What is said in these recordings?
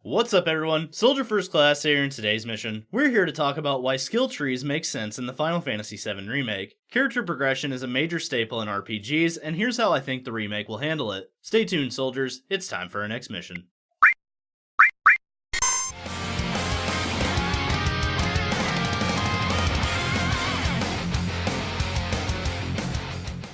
What's up everyone, Soldier First Class here in today's mission. We're here to talk about why skill trees make sense in the Final Fantasy VII Remake. Character progression is a major staple in RPGs, and here's how I think the remake will handle it. Stay tuned soldiers, it's time for our next mission.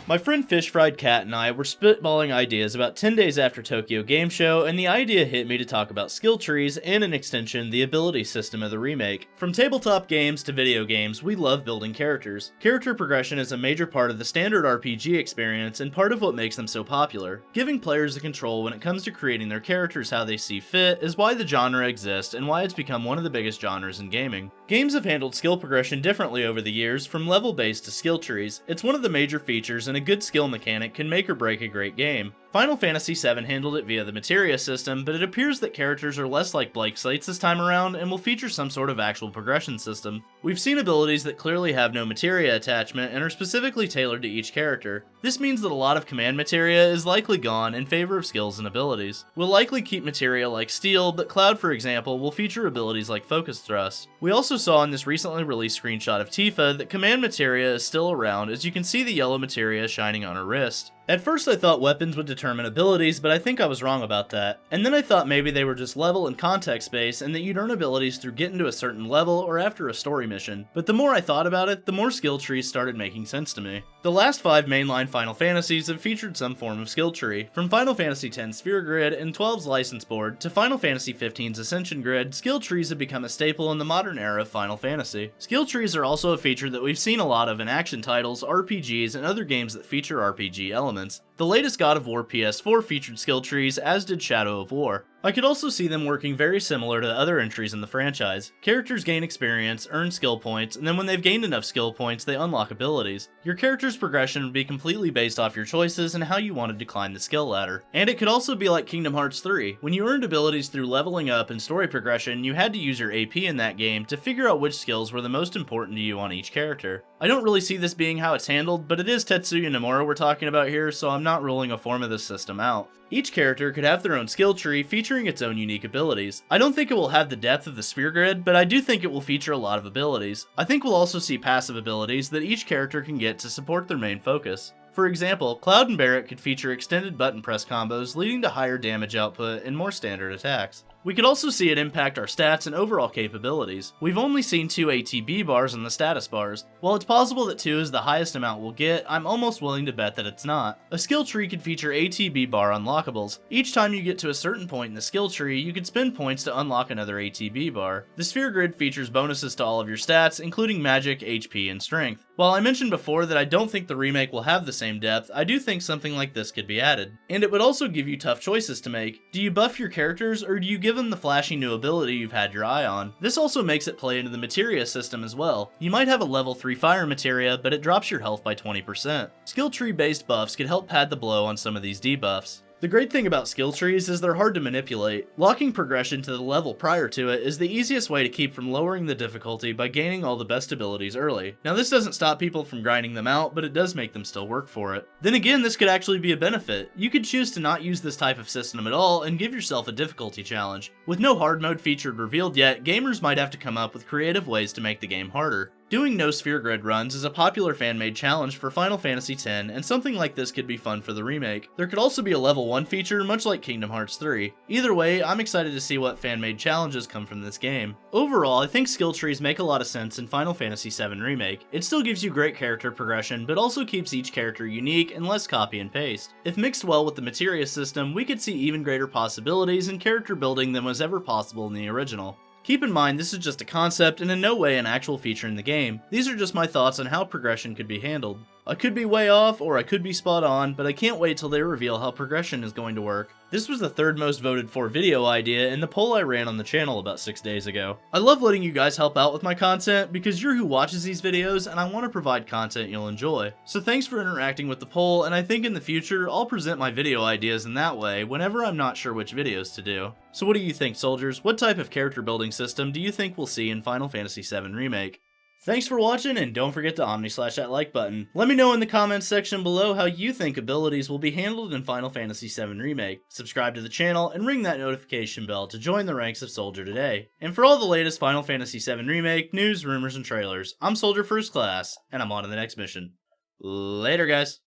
My friend Fish Fried Cat and I were spitballing ideas about 10 days after Tokyo Game Show, and the idea hit me to talk about skill trees and, an extension, the ability system of the remake. From tabletop games to video games, we love building characters. Character progression is a major part of the standard RPG experience and part of what makes them so popular. Giving players the control when it comes to creating their characters how they see fit is why the genre exists and why it's become one of the biggest genres in gaming. Games have handled skill progression differently over the years, from level-based to skill trees. It's one of the major features, and a good skill mechanic can make or break a great game. Final Fantasy VII handled it via the materia system, but it appears that characters are less like blank slates this time around and will feature some sort of actual progression system. We've seen abilities that clearly have no materia attachment and are specifically tailored to each character. This means that a lot of command materia is likely gone in favor of skills and abilities. We'll likely keep materia like steel, but Cloud, for example, will feature abilities like focus thrust. We also saw in this recently released screenshot of Tifa that command materia is still around, as you can see the yellow materia shining on her wrist. At first I thought weapons would determine abilities, but I think I was wrong about that. And then I thought maybe they were just level and context based and that you'd earn abilities through getting to a certain level or after a story mission. But the more I thought about it, the more skill trees started making sense to me. The last 5 mainline Final Fantasies have featured some form of skill tree. From Final Fantasy X's Sphere Grid and 12's License Board to Final Fantasy XV's Ascension Grid, skill trees have become a staple in the modern era of Final Fantasy. Skill trees are also a feature that we've seen a lot of in action titles, RPGs, and other games that feature RPG elements. The latest God of War PS4 featured skill trees, as did Shadow of War. I could also see them working very similar to other entries in the franchise. Characters gain experience, earn skill points, and then when they've gained enough skill points, they unlock abilities. Your character's progression would be completely based off your choices and how you wanted to climb the skill ladder. And it could also be like Kingdom Hearts 3. When you earned abilities through leveling up and story progression, you had to use your AP in that game to figure out which skills were the most important to you on each character. I don't really see this being how it's handled, but it is Tetsuya Nomura we're talking about here, so I'm not ruling a form of this system out. Each character could have their own skill tree featuring its own unique abilities. I don't think it will have the depth of the Sphere Grid, but I do think it will feature a lot of abilities. I think we'll also see passive abilities that each character can get to support their main focus. For example, Cloud and Barret could feature extended button press combos leading to higher damage output and more standard attacks. We could also see it impact our stats and overall capabilities. We've only seen 2 ATB bars in the status bars. While it's possible that 2 is the highest amount we'll get, I'm almost willing to bet that it's not. A skill tree could feature ATB bar unlockables. Each time you get to a certain point in the skill tree, you could spend points to unlock another ATB bar. The Sphere Grid features bonuses to all of your stats, including magic, HP, and strength. While I mentioned before that I don't think the remake will have the same depth, I do think something like this could be added. And it would also give you tough choices to make. Do you buff your characters, or do you give them the flashy new ability you've had your eye on? This also makes it play into the materia system as well. You might have a level 3 fire materia, but it drops your health by 20%. Skill tree based buffs could help pad the blow on some of these debuffs. The great thing about skill trees is they're hard to manipulate. Locking progression to the level prior to it is the easiest way to keep from lowering the difficulty by gaining all the best abilities early. Now this doesn't stop people from grinding them out, but it does make them still work for it. Then again, this could actually be a benefit. You could choose to not use this type of system at all and give yourself a difficulty challenge. With no hard mode feature revealed yet, gamers might have to come up with creative ways to make the game harder. Doing no Sphere Grid runs is a popular fan-made challenge for Final Fantasy X, and something like this could be fun for the remake. There could also be a level 1 feature, much like Kingdom Hearts 3. Either way, I'm excited to see what fan-made challenges come from this game. Overall, I think skill trees make a lot of sense in Final Fantasy VII Remake. It still gives you great character progression, but also keeps each character unique and less copy and paste. If mixed well with the materia system, we could see even greater possibilities in character building than was ever possible in the original. Keep in mind, this is just a concept and in no way an actual feature in the game. These are just my thoughts on how progression could be handled. I could be way off, or I could be spot on, but I can't wait till they reveal how progression is going to work. This was the 3rd most voted for video idea in the poll I ran on the channel about 6 days ago. I love letting you guys help out with my content because you're who watches these videos and I want to provide content you'll enjoy. So thanks for interacting with the poll, and I think in the future I'll present my video ideas in that way whenever I'm not sure which videos to do. So what do you think, soldiers? What type of character building system do you think we'll see in Final Fantasy VII Remake? Thanks for watching, and don't forget to omni-slash that like button. Let me know in the comments section below how you think abilities will be handled in Final Fantasy VII Remake. Subscribe to the channel and ring that notification bell to join the ranks of Soldier today. And for all the latest Final Fantasy VII Remake news, rumors, and trailers, I'm Soldier First Class, and I'm on to the next mission. Later, guys.